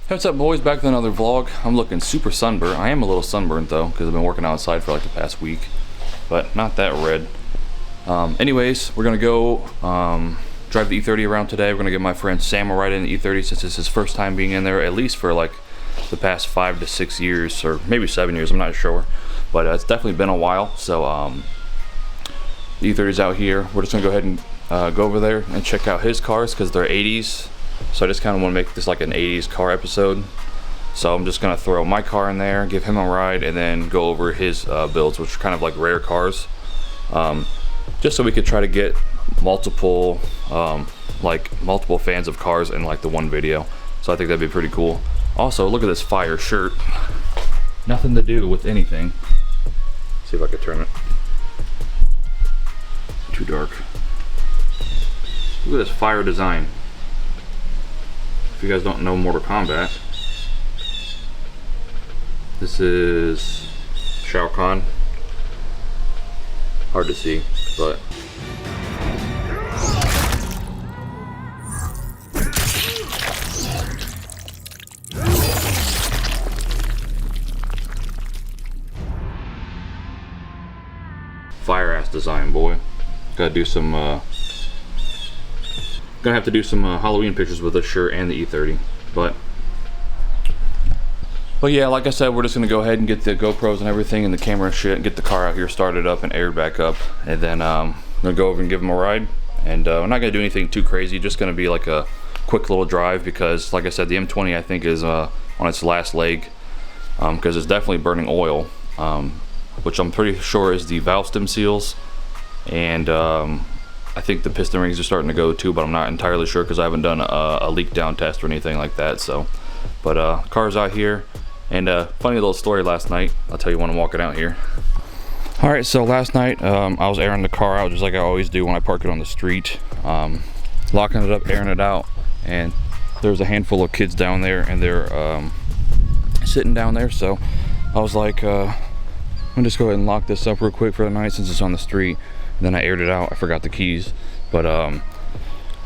What's up, boys? Back with another vlog. I'm looking super sunburned. I am a little sunburned though, because I've been working outside for like the past week, but not that red. Anyways, we're gonna go drive the E30 around today. We're gonna give my friend Sam a ride in the E30 since it's his first time being in there, at least for like the past 5 to 6 years, or maybe 7 years. I'm not sure, but it's definitely been a while. So the E30's out here. We're just gonna go ahead and go over there and check out his cars because they're 80s. So I just kind of want to make this like an 80s car episode. So I'm just gonna throw my car in there, give him a ride, and then go over his builds, which are kind of like rare cars. Just so we could try to get multiple fans of cars in like the one video. So I think that'd be pretty cool. Also, look at this fire shirt. Nothing to do with anything. See if I could turn it. Too dark. Look at this fire design. If you guys don't know Mortal Kombat, this is Shao Kahn. Hard to see, but fire ass design, boy. Gotta do some gonna have to do some Halloween pictures with this shirt and the E30, but yeah, like I said, we're just gonna go ahead and get the GoPros and everything and the camera and shit and get the car out here started up and aired back up, and then I'm gonna go over and give him a ride. And we're not gonna do anything too crazy, just gonna be like a quick little drive because, like I said, the M20 I think is on its last leg because it's definitely burning oil, which I'm pretty sure is the valve stem seals, and I think the piston rings are starting to go too, but I'm not entirely sure because I haven't done a leak down test or anything like that. So, but car's out here, and funny little story last night. I'll tell you when I'm walking out here. All right, so last night I was airing the car out just like I always do when I park it on the street, locking it up, airing it out, and there's a handful of kids down there, and they're sitting down there. So I was like, I'm gonna just go ahead and lock this up real quick for the night since it's on the street. And then I aired it out. I forgot the keys, but I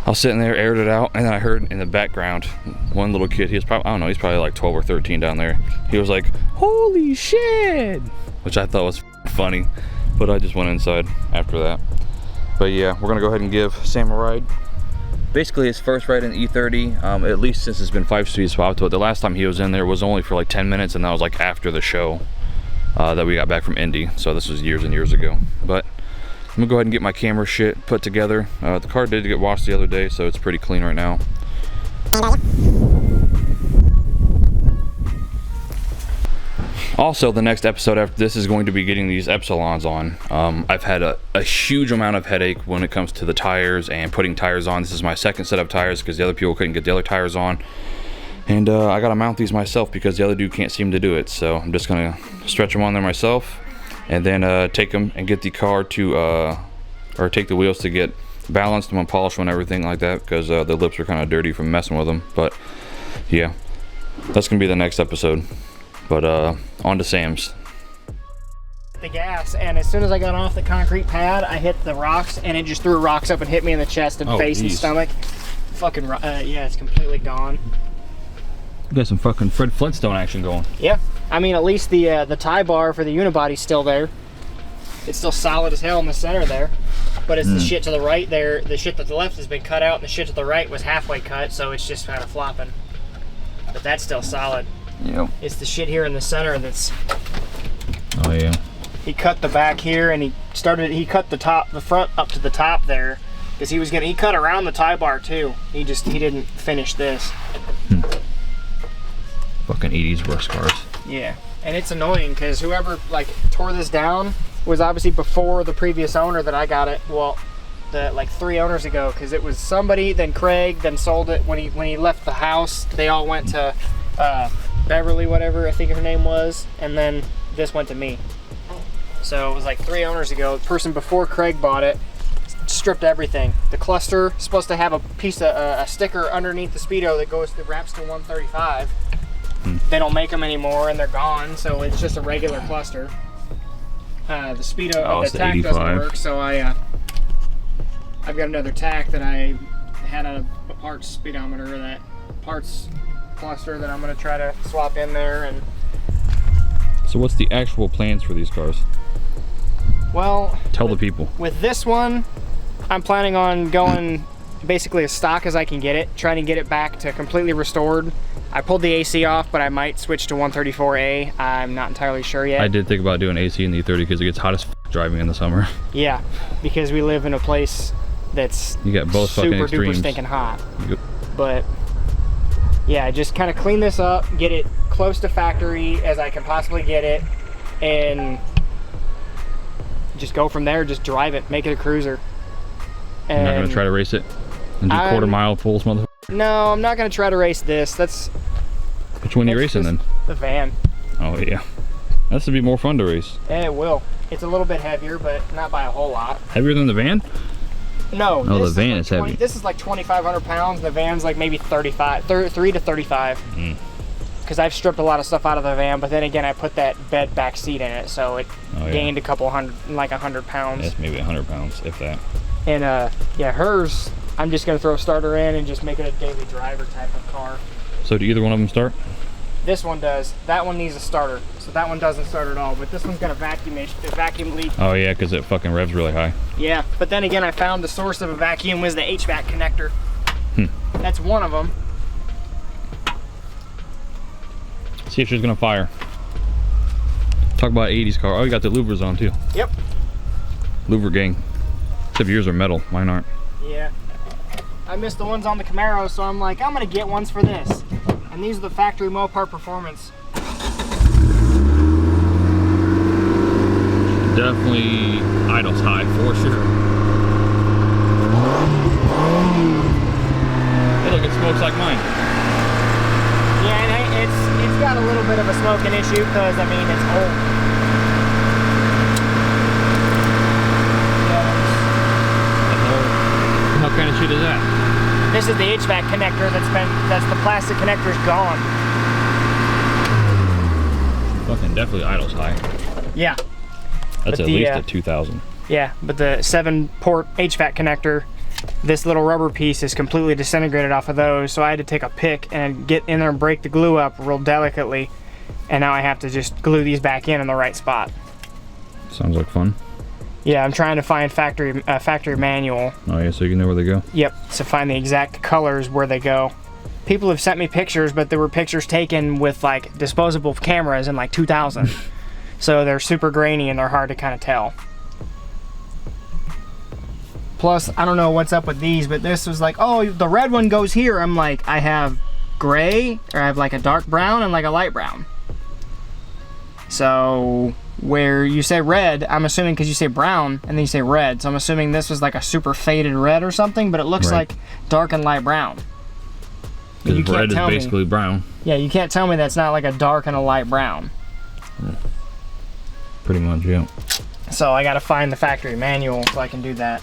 was sitting there, aired it out, and then I heard in the background one little kid. He was probably, I don't know, he's probably like 12 or 13 down there. He was like, "Holy shit," which I thought was funny, but I just went inside after that. But yeah, we're gonna go ahead and give Sam a ride. Basically his first ride in the E30, at least since it's been 5 speed swap to it. The last time he was in there was only for like 10 minutes, and that was like after the show that we got back from Indy. So this was years and years ago. But I'm gonna go ahead and get my camera shit put together. The car did get washed the other day, so it's pretty clean right now. Also, the next episode after this is going to be getting these Epsilons on. I've had a huge amount of headache when it comes to the tires and putting tires on. This is my second set of tires because the other people couldn't get the other tires on. And I gotta mount these myself because the other dude can't seem to do it. So I'm just gonna stretch them on there myself, and then take them and get the car to, or take the wheels to get balanced and polish them and everything like that, because the lips are kind of dirty from messing with them. But yeah, that's gonna be the next episode. But on to Sam's. The gas, and as soon as I got off the concrete pad, I hit the rocks, and it just threw rocks up and hit me in the chest and face and stomach. Fucking yeah, it's completely gone. You got some fucking Fred Flintstone action going. Yeah, I mean, at least the tie bar for the unibody's still there. It's still solid as hell in the center there. But it's the shit to the right there. The shit to the left has been cut out, and the shit to the right was halfway cut, so it's just kind of flopping. But that's still solid. Yep. It's the shit here in the center that's... Oh yeah. He cut the back here, and he cut the front up to the top there, because he cut around the tie bar too. He didn't finish this. Fucking 80s works cars. Yeah, and it's annoying because whoever like tore this down was obviously before the previous owner that I got it. Well, like 3 owners ago, because it was somebody, then Craig, then sold it when he left the house. They all went to Beverly, whatever I think her name was, and then this went to me. So it was like 3 owners ago. The person before Craig bought it stripped everything. The cluster is supposed to have a piece of a sticker underneath the Speedo that wraps to 135. They don't make them anymore, and they're gone, so it's just a regular cluster. The Speedo, the tack doesn't work, so I've got another tack that I had a parts speedometer, that parts cluster that I'm gonna try to swap in there. And So what's the actual plans for these cars? well, Tell the people. with this one, I'm planning on going basically as stock as I can get it, trying to get it back to completely restored. I pulled the AC off, but I might switch to 134A. I'm not entirely sure yet. I did think about doing AC in the E30 because it gets hot as f driving in the summer. Yeah, because we live in a place that's You got both fucking super extremes. duper stinking hot. Yep. But yeah, just kind of clean this up, get it close to factory as I can possibly get it, and just go from there. Just drive it, make it a cruiser. You're not gonna try to race it and do quarter mile pulls, motherfucker? No, I'm not gonna try to race this. That's Which one are you racing then? the van. Oh yeah, that's to be more fun to race. Yeah, it will. It's a little bit heavier, but not by a whole lot. Heavier than the van? No. Oh, the this van like is heavy. This is like 2,500 pounds. The van's like maybe 35, 3 to 35. Because I've stripped a lot of stuff out of the van, but then again, I put that bed back seat in it, so it gained a couple hundred, like 100 pounds. Yes, maybe 100 pounds, if that. And yeah, hers, I'm just gonna throw a starter in and just make it a daily driver type of car. So do either one of them start? This one does. That one needs a starter, so that one doesn't start at all. But this one's got a vacuum leak. Oh yeah, because it fucking revs really high. Yeah, but then again, I found the source of a vacuum was the HVAC connector. That's one of them. See if she's gonna fire. Talk about 80s car. Oh, you got the louvers on too. Yep. Louver gang. Except yours are metal, mine aren't. Yeah. I missed the ones on the Camaro, so I'm like, I'm gonna get ones for this. And these are the factory Mopar Performance. Definitely idles high for sure. Hey, look, it smokes like mine. Yeah, and it's got a little bit of a smoking issue because I mean it's old. What kind of shit is that? This is the HVAC connector that's the plastic connector's gone. Fucking definitely idles high. Yeah. That's But at least a 2000. Yeah, but the 7-port HVAC connector, this little rubber piece is completely disintegrated off of those, so I had to take a pick and get in there and break the glue up real delicately, and now I have to just glue these back in the right spot. Sounds like fun. Yeah, I'm trying to find factory manual. Oh yeah, so you know where they go. Yep, to find the exact colors where they go. People have sent me pictures, but there were pictures taken with like disposable cameras in like 2000. So they're super grainy and they're hard to kind of tell. Plus, I don't know what's up with these, but this was like, oh, the red one goes here. I'm like, I have gray, or I have like a dark brown and like a light brown. So where you say red, I'm assuming because you say brown and then you say red. So I'm assuming this was like a super faded red or something, but it looks like dark and light brown. Because red is basically brown. Yeah, you can't tell me that's not like a dark and a light brown. Yeah. Pretty much, yeah. So I gotta find the factory manual so I can do that.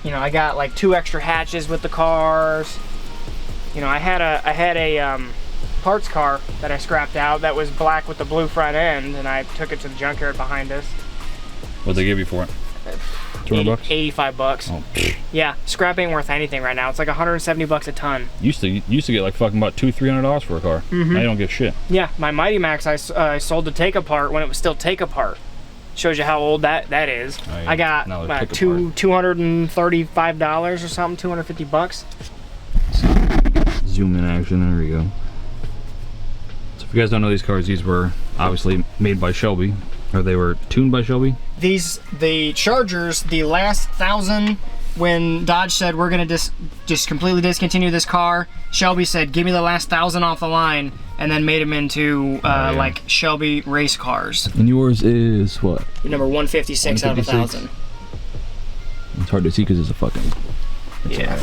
You know, I got like 2 extra hatches with the cars. You know, I had a parts car that I scrapped out that was black with the blue front end, and I took it to the junkyard behind us. What'd they give you for it? 200 bucks? 85 bucks. Oh. Yeah, scrap ain't worth anything right now. It's like 170 bucks a ton. Used to get like fucking about $200-300 for a car. Now you don't give shit. Yeah, my Mighty Max I sold to take apart when it was still take apart. Shows you how old that is. Oh, yeah. I got about $235 or something, 250 bucks. Zoom in action, there we go. So if you guys don't know these cars, these were obviously made by Shelby, or they were tuned by Shelby. The Chargers, the last 1,000, when Dodge said we're gonna just completely discontinue this car, Shelby said give me the last 1,000 off the line, and then made them into like Shelby race cars. And yours is what? Number 156 out of 1,000. It's hard to see because it's a fucking. Yeah.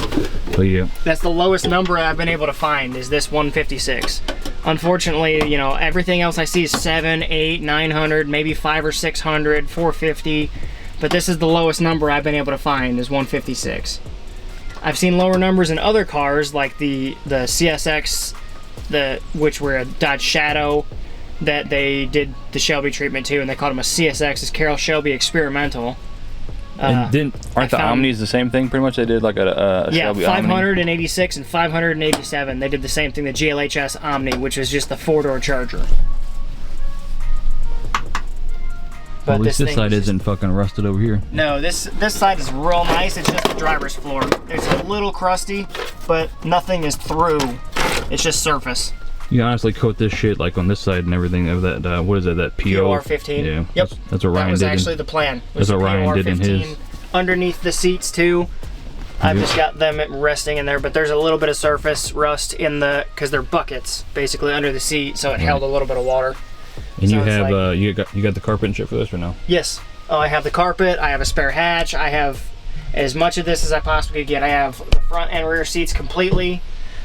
But yeah. That's the lowest number I've been able to find is this 156. Unfortunately, you know, everything else I see is 700, 800, 900, maybe 500 or 600, 450. But this is the lowest number I've been able to find is 156. I've seen lower numbers in other cars like the CSX, which were a Dodge Shadow that they did the Shelby treatment to, and they called them a CSX, is Carroll Shelby Experimental. And aren't the Omnis the same thing pretty much? They did like a Shelby 586 and 587. They did the same thing, the GLHS Omni, which was just the 4-door Charger. But at least this side isn't fucking rusted over here. No, this side is real nice. It's just the driver's floor. It's a little crusty, but nothing is through. It's just surface. You can honestly coat this shit like on this side and everything of that, what is it, that POR 15? Yeah, yep. That's what Ryan did. That was actually the plan. That's what Ryan did in his. Underneath the seats too. I've just got them resting in there, but there's a little bit of surface rust in the, because they're buckets basically under the seat, so it held a little bit of water. And so you have like, you got the carpet and shit for this or no? Yes. Oh, I have the carpet. I have a spare hatch. I have as much of this as I possibly could get. I have the front and rear seats completely.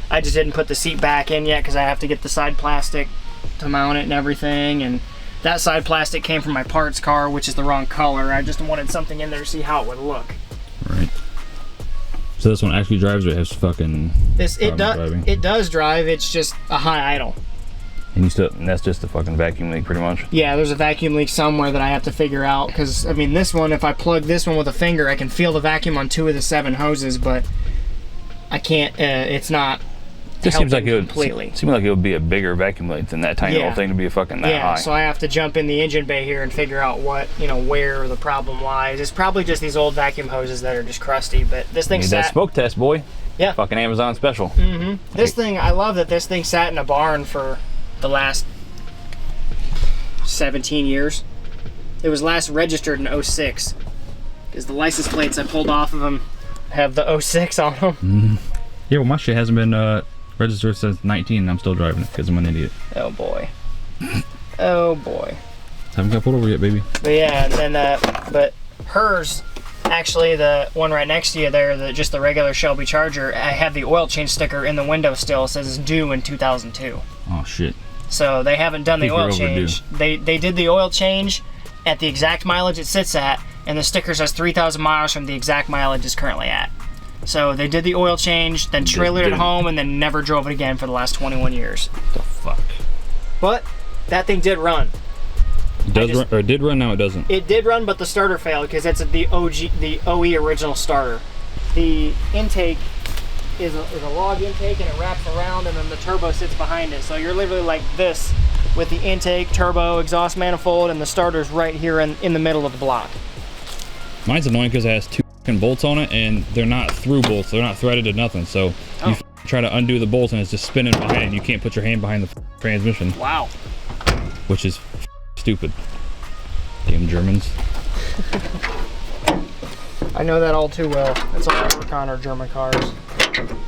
I just didn't put the seat back in yet because I have to get the side plastic to mount it and everything. And that side plastic came from my parts car, which is the wrong color. I just wanted something in there to see how it would look. Right. So this one actually drives or has fucking it does drive. It's just a high idle. And that's just the fucking vacuum leak pretty much. Yeah, there's a vacuum leak somewhere that I have to figure out, because I mean this one, if I plug this one with a finger, I can feel the vacuum on 2 of the 7 hoses, but I can't. It's not. This seems like completely. Seems like it would be a bigger vacuum leak than that tiny little thing to be fucking that high. Yeah, so I have to jump in the engine bay here and figure out what, where the problem lies. It's probably just these old vacuum hoses that are just crusty, but this thing sat. That smoke test, boy. Yeah. Fucking Amazon special. Mm-hmm. This thing, I love that this thing sat in a barn for the last 17 years. It was last registered in 06, because the license plates I pulled off of them have the 06 on them. Mm-hmm. Yeah, well my shit hasn't been registered since 19 and I'm still driving it because I'm an idiot. Oh boy. Oh boy. Haven't got pulled over yet, baby. But yeah, and then but hers, actually the one right next to you there, just the regular Shelby Charger, I have the oil change sticker in the window still. It says it's due in 2002. Oh shit. So they haven't done the oil change. They did the oil change at the exact mileage it sits at, and the sticker says 3,000 miles from the exact mileage it's currently at. So they did the oil change, then trailered it home, and then never drove it again for the last 21 years. The fuck? But that thing did run. It does run, or it did run, now it doesn't. It did run, but the starter failed because that's the OE original starter. The intake is a log intake, and it wraps around, and then the turbo sits behind it. So you're literally like this with the intake, turbo, exhaust manifold, and the starter's right here in the middle of the block. Mine's annoying because it has 2 bolts on it, and they're not through bolts. They're not threaded or nothing. So you try to undo the bolts, and it's just spinning behind it. You can't put your hand behind the transmission. Wow. Which is stupid. Damn Germans. I know that all too well. That's all I work on are German cars.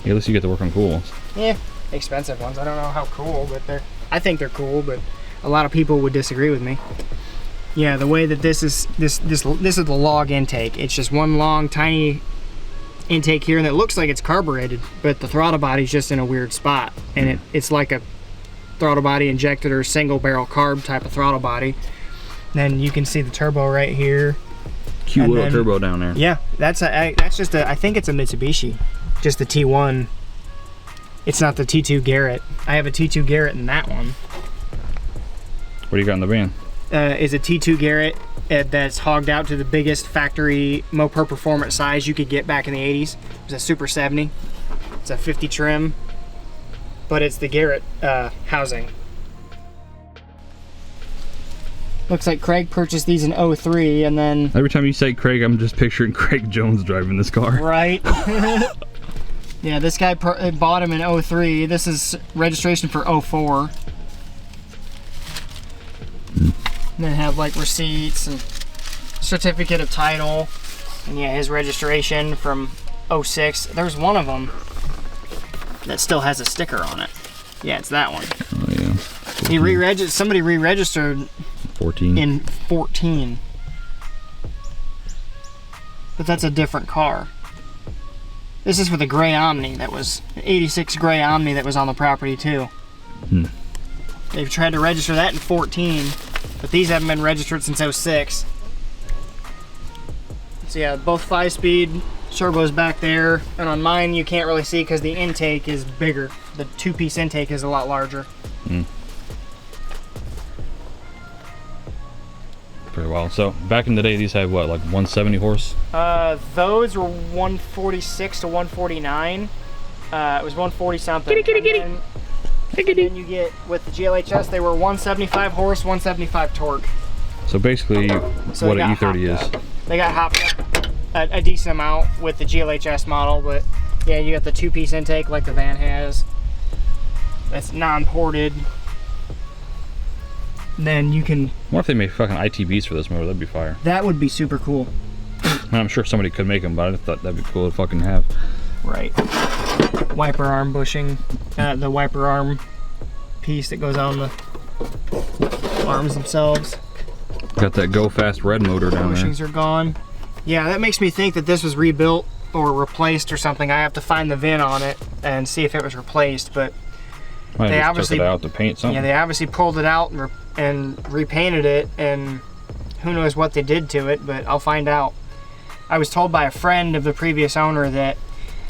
Yeah, at least you get to work on cool ones. Yeah, expensive ones. I don't know how cool, but I think they're cool, but a lot of people would disagree with me. Yeah, the way that this is the log intake. It's just one long tiny intake here, and it looks like it's carbureted, but the throttle body's just in a weird spot, and it's like a throttle body injected or single barrel carb type of throttle body. Then you can see the turbo right here. Cute little turbo down there. Yeah, that's just I think it's a Mitsubishi, just the T1. It's not the T2 Garrett. I have a T2 Garrett in that one. What do you got in the van? Is a T2 Garrett that's hogged out to the biggest factory Mopar performance size you could get back in the 80s. It was a Super 70. It's a 50 trim, but it's the Garrett housing. Looks like Craig purchased these in 03, and then... Every time you say Craig, I'm just picturing Craig Jones driving this car. Right. Yeah, this guy bought him in 03. This is registration for 04. And then have like receipts and certificate of title. And yeah, his registration from 06. There's one of them that still has a sticker on it. Yeah, it's that one. Oh yeah. 14. Somebody re-registered 14. in 14. But that's a different car. This is for the gray Omni that was, 86 gray Omni that was on the property too. They've tried to register that in 14, but these haven't been registered since 06. So yeah, both 5-speed turbos back there, and on mine you can't really see because the intake is bigger. The 2-piece intake is a lot larger. pretty wild. So back in the day, these had what, like 170 horse? Those were 146 to 149. It was 140 something. And then you get, with the GLHS, they were 175 horse, 175 torque. So basically, what an E30 is. They got hopped up a decent amount with the GLHS model, but yeah, you got the 2-piece intake like the van has. That's non-ported. Then you can... What if they make fucking ITBs for this motor? That'd be fire. That would be super cool. I'm sure somebody could make them, but I thought that'd be cool to fucking have. Right. Wiper arm bushing. The wiper arm piece that goes on the arms themselves. Got that Go Fast red motor down there. Bushings are gone. Yeah, that makes me think that this was rebuilt or replaced or something. I have to find the VIN on it and see if it was replaced, but Might they just obviously took it out to paint something. Yeah, they obviously pulled it out and repainted it, and who knows what they did to it, but I'll find out. I was told by a friend of the previous owner that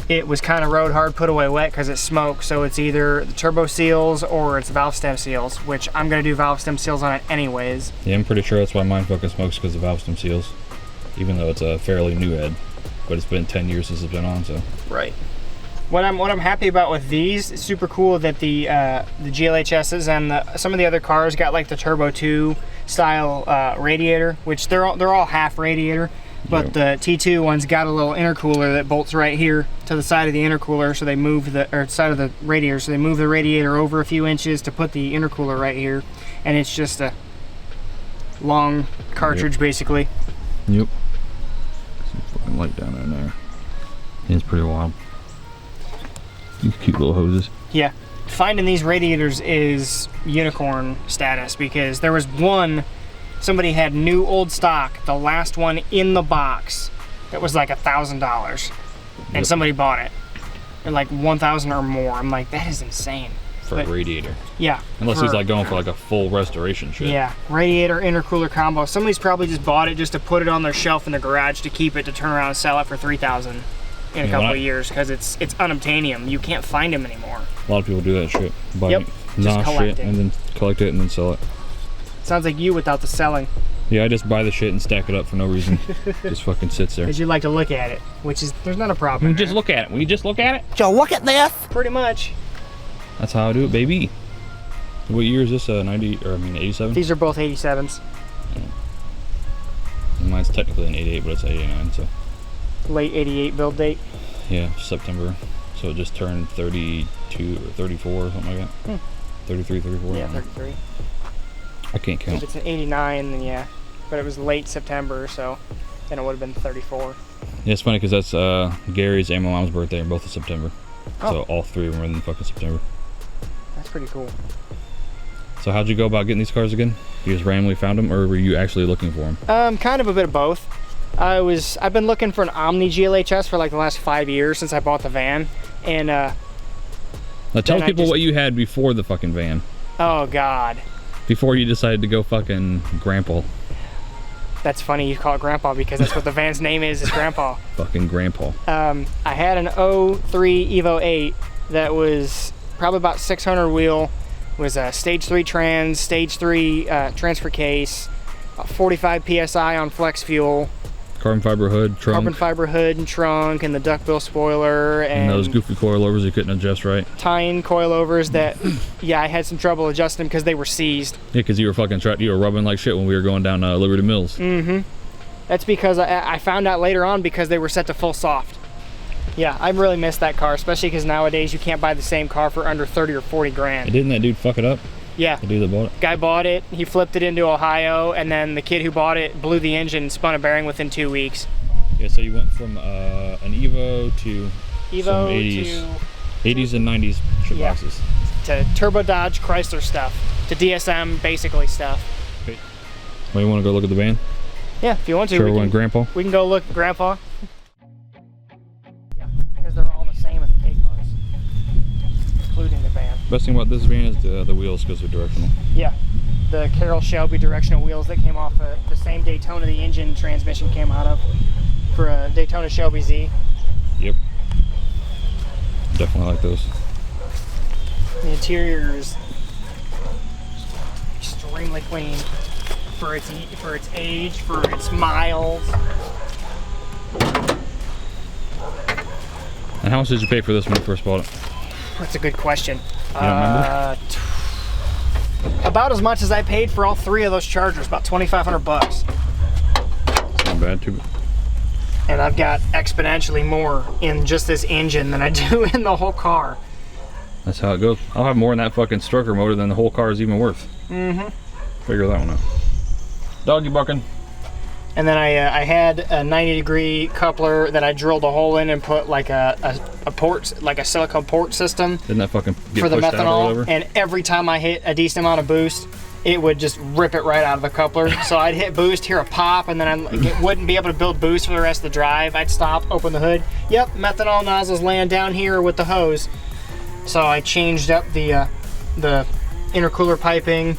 it was kind of rode hard, put away wet because it smoked, so it's either the turbo seals or it's valve stem seals, which I'm going to do valve stem seals on it anyways. Yeah, I'm pretty sure that's why mine fucking smokes, because of valve stem seals, even though it's a fairly new head, but it's been 10 years since it's been on, so. Right. What I'm happy about with these, it's super cool that the GLHSs and some of the other cars got like the Turbo 2 style radiator, which they're all half radiator, but the T2 one's got a little intercooler that bolts right here to the side of the intercooler, so they move side of the radiator, so they move the radiator over a few inches to put the intercooler right here, and it's just a long cartridge basically. Yep. Some fucking light down in there. It's pretty wild. These cute little hoses. Yeah, finding these radiators is unicorn status, because there was one, somebody had new old stock, the last one in the box, that was like $1,000, and somebody bought it at like 1,000 or more. I'm like, that is insane. For a radiator. Yeah. Unless he's like going for like a full restoration shit. Yeah, radiator intercooler combo. Somebody's probably just bought it just to put it on their shelf in the garage to keep it, to turn around and sell it for $3,000. In a couple of years, because it's unobtainium. You can't find them anymore. A lot of people do that shit. Buy shit and then collect it and then sell it. Sounds like you without the selling. Yeah, I just buy the shit and stack it up for no reason. Just fucking sits there. Because you like to look at it, which is, there's not a problem. Just look at it. Will you just look at it? So look at this. Pretty much. That's how I do it, baby. What year is this? 90 or 87? These are both 87s. Mine's technically an 88, but it's 89, so. Late 88 build date. Yeah, September. So it just turned 32 or 34 or something like that. 33, 34. Yeah, 33. I can't count. If it's an 89, then yeah. But it was late September, so then it would have been 34. Yeah, it's funny because that's Gary's and my mom's birthday, are both in September. Oh. So all three of them are in fucking September. That's pretty cool. So how'd you go about getting these cars again? You just randomly found them, or were you actually looking for them? Kind of a bit of both. I've been looking for an Omni GLHS for like the last 5 years since I bought the van, and now tell people what you had before the fucking van. Oh God. Before you decided to go fucking Grandpa. That's funny you call it Grandpa, because that's what the van's name is Grandpa. Fucking Grandpa. I had an 03 Evo 8 that was probably about 600 wheel, was a stage 3 trans, stage 3 transfer case, 45 PSI on flex fuel. Carbon fiber hood, trunk. Carbon fiber hood and trunk, and the duckbill spoiler, and those goofy coilovers you couldn't adjust right. Tying coilovers that, yeah, I had some trouble adjusting them because they were seized. Yeah, because you were fucking you were rubbing like shit when we were going down Liberty Mills. Mm-hmm. That's because I found out later on because they were set to full soft. Yeah, I really missed that car, especially because nowadays you can't buy the same car for under 30 or 40 grand. Didn't that dude fuck it up? Yeah. The dude that bought it? Guy bought it, he flipped it into Ohio, and then the kid who bought it blew the engine and spun a bearing within 2 weeks. Yeah, so you went from an Evo to some 80s. 80s and 90s shitboxes. Yeah. To Turbo Dodge Chrysler stuff. To DSM basically stuff. Okay. Well, you want to go look at the van? Yeah, if you want to. Sure, we can, Grandpa? We can go look at Grandpa. Yeah, because they're all the same in the K cars, including the van. Best thing about this van is the wheels, because they're directional. Yeah, the Carroll Shelby directional wheels that came off the same Daytona the engine transmission came out of for a Daytona Shelby Z. Yep. Definitely like those. The interior is extremely clean. for its age, for its miles. And how much did you pay for this when you first bought it? That's a good question. You don't remember? About as much as I paid for all 3 of those chargers, about $2,500. It's not bad, too. And I've got exponentially more in just this engine than I do in the whole car. That's how it goes. I'll have more in that fucking stroker motor than the whole car is even worth. Mm-hmm. Figure that one out. Doggy bucking. And then I had a 90-degree coupler that I drilled a hole in and put like a port, like a silicone port system. Didn't that fucking get for the pushed out or methanol? whatever? And every time I hit a decent amount of boost, it would just rip it right out of the coupler. So I'd hit boost, hear a pop, and then I wouldn't be able to build boost for the rest of the drive. I'd stop, open the hood. Yep, methanol nozzle's laying down here with the hose. So I changed up the intercooler piping,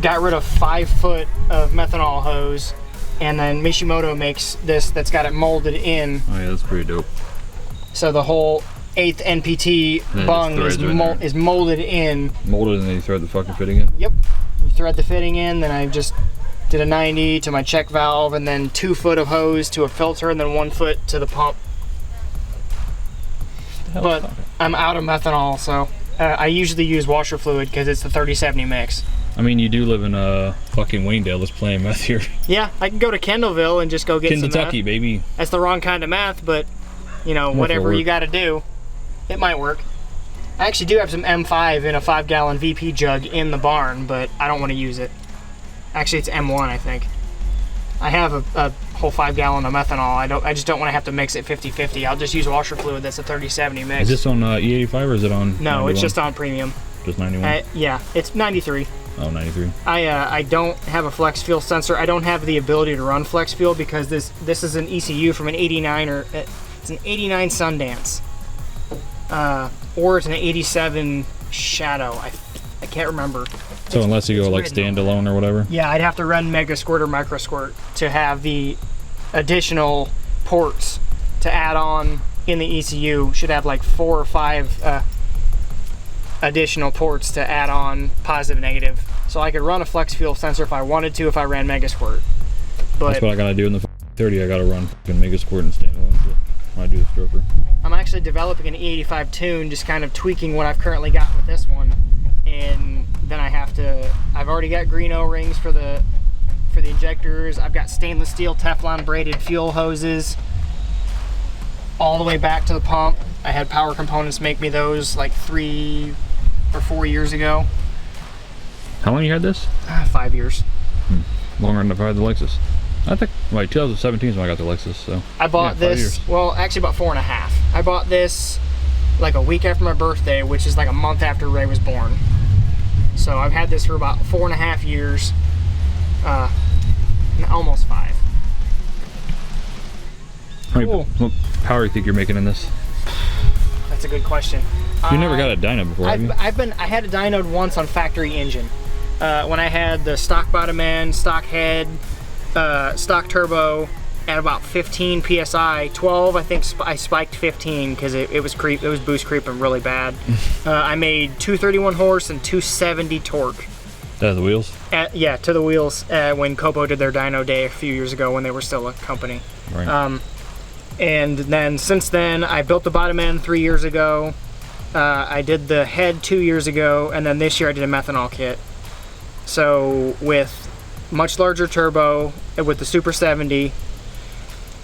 got rid of 5 foot of methanol hose, and then Mishimoto makes this that's got it molded in. Oh yeah, that's pretty dope. So the whole 8th NPT bung is molded in. Molded and then you thread the fucking fitting in? Yep. You thread the fitting in, then I just did a 90 to my check valve, and then 2 foot of hose to a filter, and then 1 foot to the pump. But I'm out of methanol, so I usually use washer fluid because it's the 30/70 mix. I mean, you do live in fucking Waynedale. Let's play meth here. Yeah, I can go to Kendallville and just go get some meth. Kentucky, baby. That's the wrong kind of meth, but you know, whatever you got to do, it might work. I actually do have some M5 in a 5-gallon VP jug in the barn, but I don't want to use it. Actually, it's M1, I think. I have a whole 5-gallon of methanol. I just don't want to have to mix it 50/50. I'll just use washer fluid that's a 30/70 mix. Is this on E85 or is it on? No, 91? it's just on premium. Just 91. Yeah, it's 93. Oh, 93. I don't have a flex fuel sensor. I don't have the ability to run flex fuel because this is an ECU from an 89 or it's an 89 Sundance, or it's an 87 Shadow. I can't remember. So unless you go like standalone or whatever. Yeah, I'd have to run Mega Squirt or Micro Squirt to have the additional ports to add on in the ECU. Should have like 4 or 5 additional ports to add on positive, negative. So I could run a flex fuel sensor if I wanted to if I ran Mega Squirt. But that's what I gotta do in the 30. I gotta run fucking Mega Squirt and standalone when I do the stroker. I'm actually developing an E85 tune, just kind of tweaking what I've currently got with this one. And then I've already got green O-rings for the injectors. I've got stainless steel Teflon braided fuel hoses all the way back to the pump. I had Power Components make me those like 3 or 4 years ago. How long you had this? 5 years. Longer than I've had the Lexus. I think like 2017 is when I got the Lexus. So I bought this. Well, actually about 4.5. I bought this like a week after my birthday, which is like a month after Ray was born. So I've had this for about 4.5 years, almost 5. Cool. What power do you think you're making in this? That's a good question. You never got a dyno before, have you? I had a dynoed once on factory engine. When I had the stock bottom end, stock head, stock turbo at about 15 psi, 12 I think I spiked 15 because it was boost creeping really bad. I made 231 horse and 270 torque. The wheels? Yeah, to the wheels when Copo did their dyno day a few years ago when they were still a company. Right. And then since then I built the bottom end 3 years ago. I did the head 2 years ago, and then this year I did a methanol kit. So with much larger turbo, with the Super 70,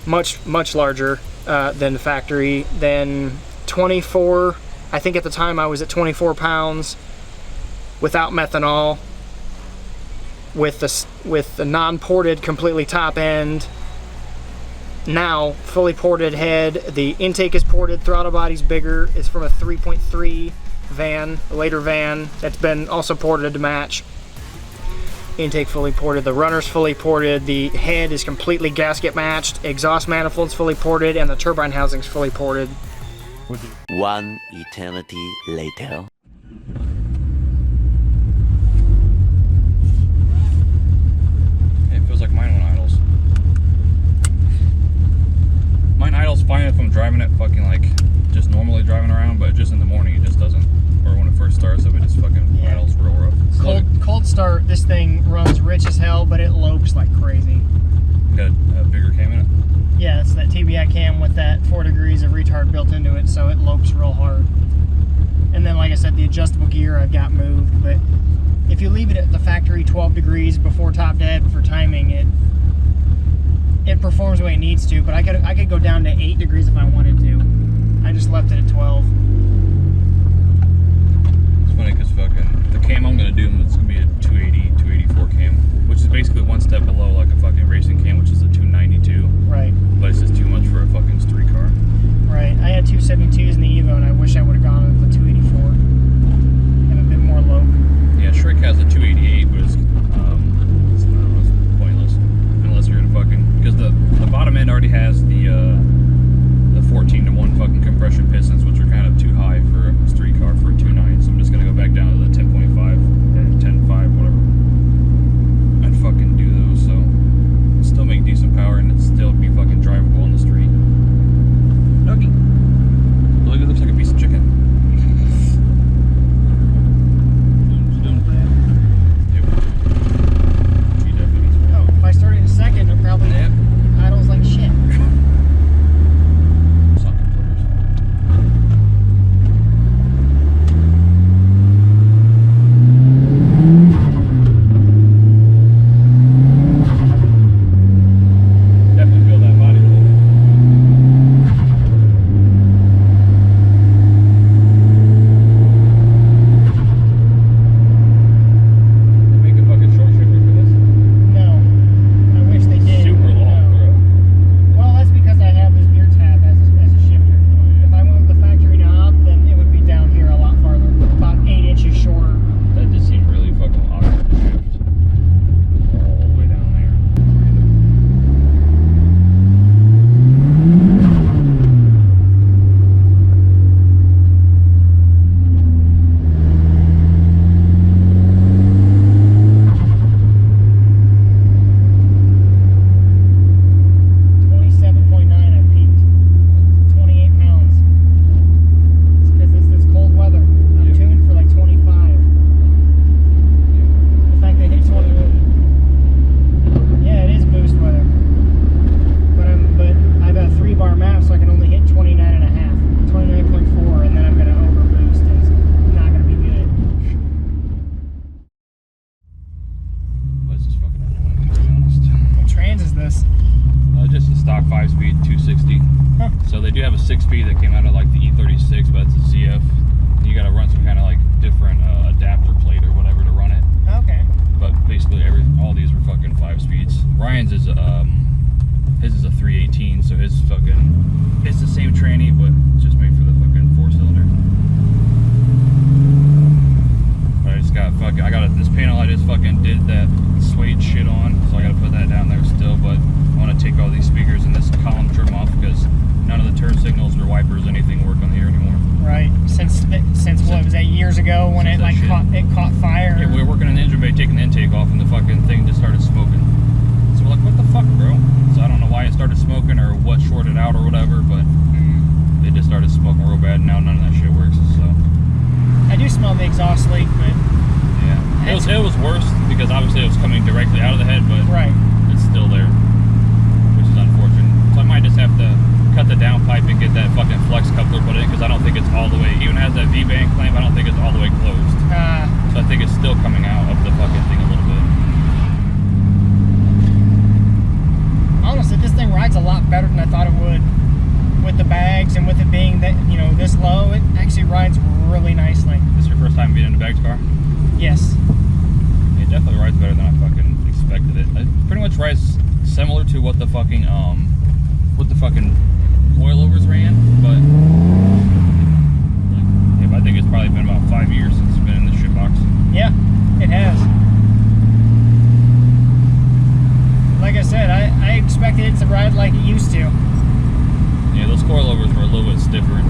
much larger than the factory, then 24, I think at the time I was at 24 pounds without methanol, with the non-ported completely top end. Now fully ported head, the intake is ported, throttle body's bigger. It's from a 3.3 van, a later van that's been also ported to match. Intake fully ported, the runner's fully ported, the head is completely gasket matched, exhaust manifold's fully ported, and the turbine housing's fully ported. One eternity later. It feels like mine when idles. Mine idles fine if I'm driving it fucking like just normally driving around, but just in the morning it just doesn't. Or when it first starts up, it just fucking idles real rough. Cold start, this thing runs rich as hell, but it lopes like crazy. Got a bigger cam in it? Yeah, it's that TBI cam with that 4 degrees of retard built into it, so it lopes real hard. And then, like I said, the adjustable gear I've got moved, but if you leave it at the factory 12 degrees before top dead for timing, it performs the way it needs to, but I could go down to 8 degrees if I wanted to. I just left it at 12. It's funny because fucking the cam I'm gonna do, it's gonna be a 280, 284 cam, which is basically one step below like a fucking racing cam, which is a 292. Right. But it's just too much for a fucking street car. Right. I had 272s in the Evo, and I wish I would have gone with the 284. Have a bit more low. Yeah, Shrek has a 288, but it's pointless unless you're gonna fucking, because the bottom end already has the 14-to-1 fucking compression pistons, which are kind of too high for a street car for a 2.9. So I'm just gonna go back down to the 10.5 or 10.5, whatever, and fucking do those. So it'll still make decent power and it'll still be fucking drivable on the street. Dougie, look, it looks like a piece of chicken. Oh, if I started in second, it probably idles like shit. Just a stock 5-speed 260. Huh. So they do have a 6-speed that came out of like the E36, but it's a ZF. You got to run some kind of like different adapter plate or whatever to run it. Okay. But basically, all these were fucking 5 speeds. Ryan's is his is a 318, so his fucking it's the same tranny, but it's just made for the fucking 4-cylinder. But I just got fucking this panel I just fucking did that suede shit on, so I got to put that down there still. But I want to take all these speakers and this column trim off because none of the turn signals or wipers, anything work on here anymore. Right. Since what was that, years ago when it like caught fire? Yeah, we were working on the engine bay, taking the intake off, and the fucking thing just started smoking. So we're like, what the fuck, bro? So I don't know why it started smoking or what shorted out or whatever, but it just started smoking real bad, and now none of that shit works. So I do smell the exhaust leak, but yeah, it was worse because obviously it was coming directly out of the head, but right, it's still there, which is unfortunate. So I might just have to cut the downpipe and get that fucking flex coupler put in, because I don't think it's all the way, even has that V-band clamp, I don't think it's all the way closed. So I think it's still coming out of the fucking thing a little bit. Honestly, this thing rides a lot better than I thought it would. With the bags and with it being that, you know, this low, it actually rides really nicely. This is your first time being in a bags car? Yes. It definitely rides better than I fucking expected it. It pretty much rides similar to what the fucking coilovers ran, but I think it's probably been about 5 years since it's been in the shitbox. Yeah, it has. Like I said, I expected it to ride like it used to. Yeah, those coilovers were a little bit stiffer.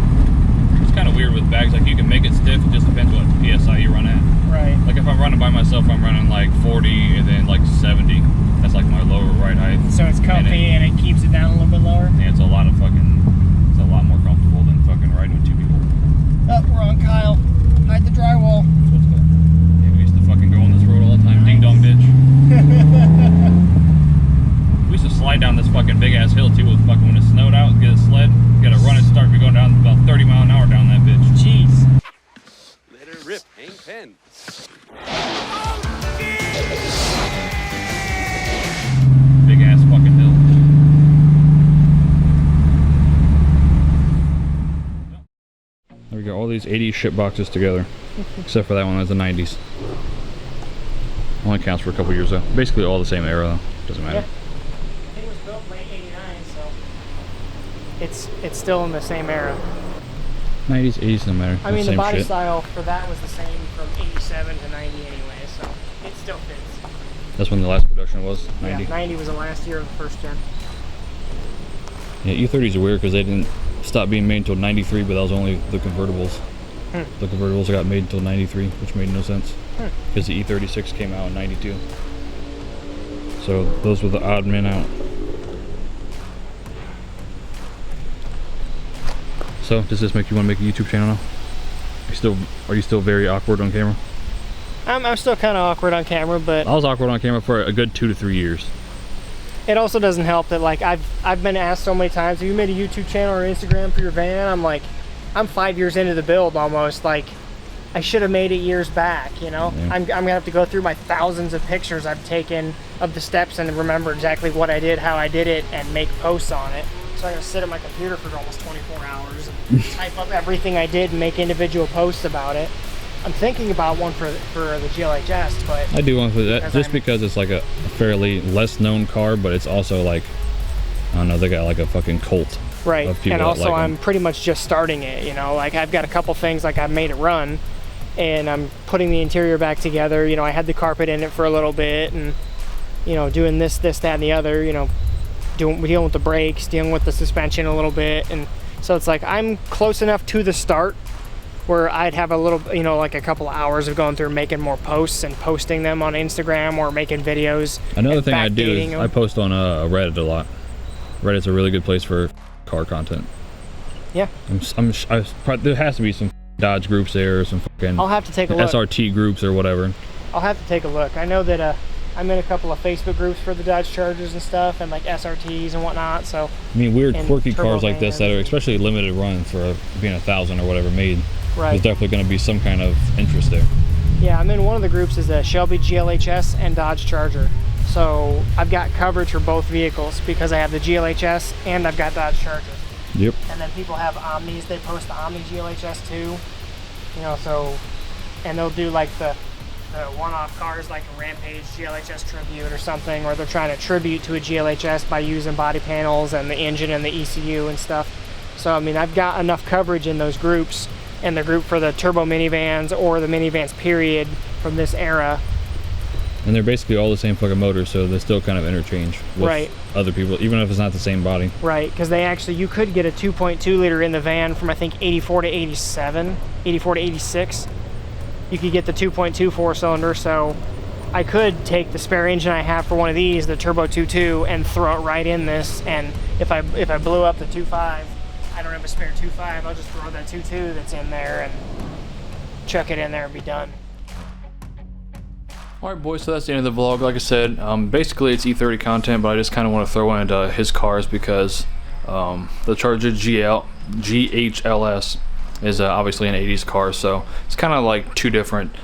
It's kind of weird with bags, like you can make it stiff, it just depends what PSI you run at. Right. Like if I'm running by myself, I'm running like 40 and then like 70. That's like my lower ride height. So it's comfy and it keeps it down a little bit lower? Yeah, it's a lot more comfortable than fucking riding with 2 people. Oh, we're on Kyle. Hide the drywall. That's what's good. Yeah, we used to fucking go on this road all the time ass hill too. With fucking when it snowed out, get a sled, gotta run and start. Be going down about 30 mile an hour down that bitch. Jeez. Let her rip, Hank Penn. Big ass fucking hill. There we go. All these 80s shit boxes together, except for that one. That's the 90s. Only counts for a couple years though. Basically all the same era though. Doesn't matter. Yeah. I think it was built late '89, so it's still in the same era. 90s, 80s, no matter. I mean, the same body shit. style for that was the same from '87 to '90 anyway, so it still fits. That's when the last production was. 90. Yeah, '90 was the last year of the first gen. Yeah, E30s are weird because they didn't stop being made until '93, but that was only the convertibles. The convertibles got made until '93, which made no sense because the E36 came out in '92. So those were the odd men out. So does this make you want to make a YouTube channel now? Are you still very awkward on camera? I'm still kind of awkward on camera, but I was awkward on camera for a good 2 to 3 years. it also doesn't help that like I've been asked so many times, have you made a YouTube channel or Instagram for your van? I'm like, I'm 5 years into the build almost. Like, I should have made it years back, you know? Yeah. I'm gonna have to go through my thousands of pictures I've taken of the steps and remember exactly what I did, how I did it, and make posts on it. So I'm gonna sit at my computer for almost 24 hours and type up everything I did and make individual posts about it. I'm thinking about one for the GLHS, but I do one for that just because it's like a fairly less known car, but it's also like, I don't know, they got like a fucking cult. right. Of people And that also like I'm them. pretty much just starting it, you know, like I've got a couple things like I've made it run and I'm putting the interior back together. You know, I had the carpet in it for a little bit and, you know, doing this, that, and the other, you know, dealing with the brakes, dealing with the suspension a little bit. And so it's like I'm close enough to the start where I'd have a little, you know, like a couple of hours of going through making more posts and posting them on Instagram or making videos. Another thing I do backdating is them. I post on Reddit a lot. Reddit's a really good place for car content. Yeah. There has to be some Dodge groups there or some fucking I'll have to take a look. SRT groups or whatever. I'll have to take a look. I know that I'm in a couple of Facebook groups for the Dodge Chargers and stuff, and like SRTs and whatnot. So I mean, weird, and quirky turbo cars like this that vans. are especially limited run for being 1,000 or whatever made. right. There's definitely going to be some kind of interest there. Yeah, I'm in one of the groups is a Shelby GLHS and Dodge Charger. So I've got coverage for both vehicles because I have the GLHS and I've got Dodge Charger. Yep. And then people have Omnis, they post the Omni GLHS too. You know, so, and they'll do like the one-off cars like a Rampage GLHS Tribute or something, or they're trying to tribute to a GLHS by using body panels and the engine and the ECU and stuff. So, I mean, I've got enough coverage in those groups, and the group for the turbo minivans or the minivans period from this era. And they're basically all the same fucking motor, so they still kind of interchange with Right. other people, even if it's not the same body. Right, because they actually, you could get a 2.2 liter in the van from I think 84 to 87, 84 to 86. You could get the 2.2 4-cylinder, so I could take the spare engine I have for one of these, the Turbo 2.2, and throw it right in this. And if I blew up the 2.5, I don't have a spare 2.5, I'll just throw that 2.2 that's in there and chuck it in there and be done. Alright boys, so that's the end of the vlog. Like I said, basically it's E30 content, but I just kind of want to throw into his cars because the Charger GHLS is obviously an 80s car, so it's kind of like two different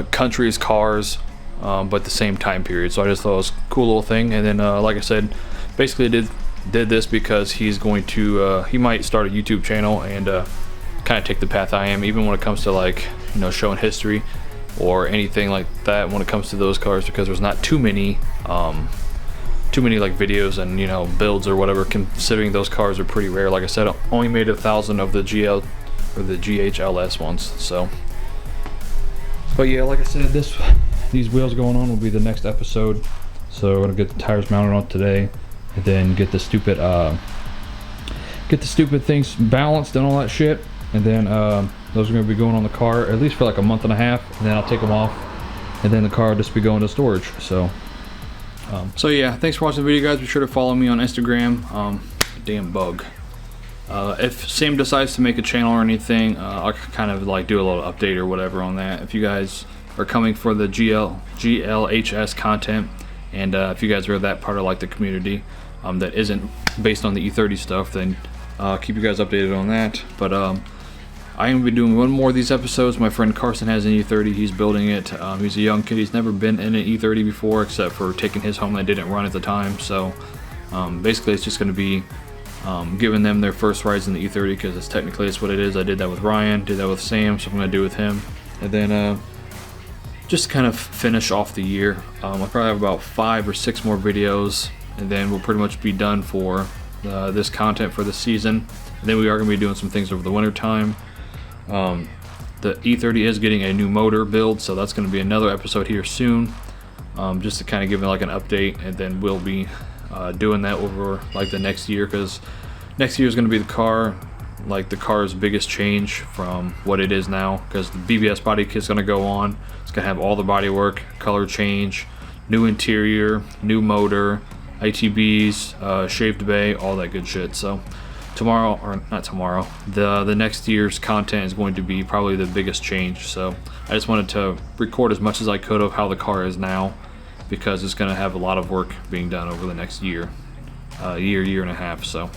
countries' cars, but the same time period. So I just thought it was a cool little thing. And then like I said, basically did this because he's going to he might start a YouTube channel and kind of take the path I am, even when it comes to like, you know, showing history or anything like that when it comes to those cars, because there's not too many like videos and, you know, builds or whatever, considering those cars are pretty rare. Like I said, I only made 1,000 of the GHLS ones. So, but yeah, like I said, these wheels going on will be the next episode. So we're gonna get the tires mounted on today, and then get the stupid things balanced and all that shit. And then those are gonna be going on the car at least for like a month and a half, and then I'll take them off, and then the car will just be going to storage. So yeah, thanks for watching the video, guys. Be sure to follow me on Instagram. Damn bug. If Sam decides to make a channel or anything, I'll kind of like do a little update or whatever on that. If you guys are coming for the GLHS content, And if you guys are that part of like the community that isn't based on the E30 stuff, then keep you guys updated on that. But I am going to be doing one more of these episodes. My friend Carson has an E30. He's building it. He's a young kid. He's never been in an E30 before, except for taking his home that didn't run at the time. So basically it's just going to be giving them their first rides in the E30, because it's technically it's what it is. I did that with Ryan, did that with Sam, so I'm going to do with him. And then just to kind of finish off the year, I'll probably have about 5 or 6 more videos, and then we'll pretty much be done for this content for the season. And then we are going to be doing some things over the winter time. The E30 is getting a new motor build, so that's going to be another episode here soon, just to kind of give it like an update. And then we'll be doing that over like the next year, because next year is going to be the car's biggest change from what it is now, because the BBS body kit is going to go on. It's going to have all the body work, color change, new interior, new motor, ITBs, shaved bay, all that good shit. So tomorrow, or not tomorrow, the next year's content is going to be probably the biggest change. So I just wanted to record as much as I could of how the car is now, because it's going to have a lot of work being done over the next year and a half. So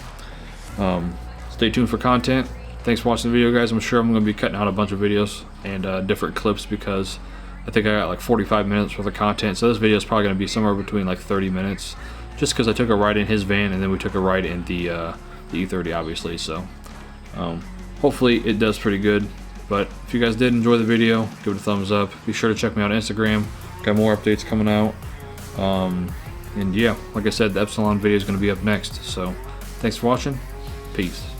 stay tuned for content. Thanks for watching the video, guys. I'm sure I'm going to be cutting out a bunch of videos and different clips, because I think I got like 45 minutes worth of content. So this video is probably going to be somewhere between like 30 minutes, just because I took a ride in his van and then we took a ride in the E30, obviously. So hopefully it does pretty good. But if you guys did enjoy the video, give it a thumbs up. Be sure to check me out on Instagram. Got more updates coming out. And yeah, like I said, the Epsilon video is going to be up next. So thanks for watching. Peace.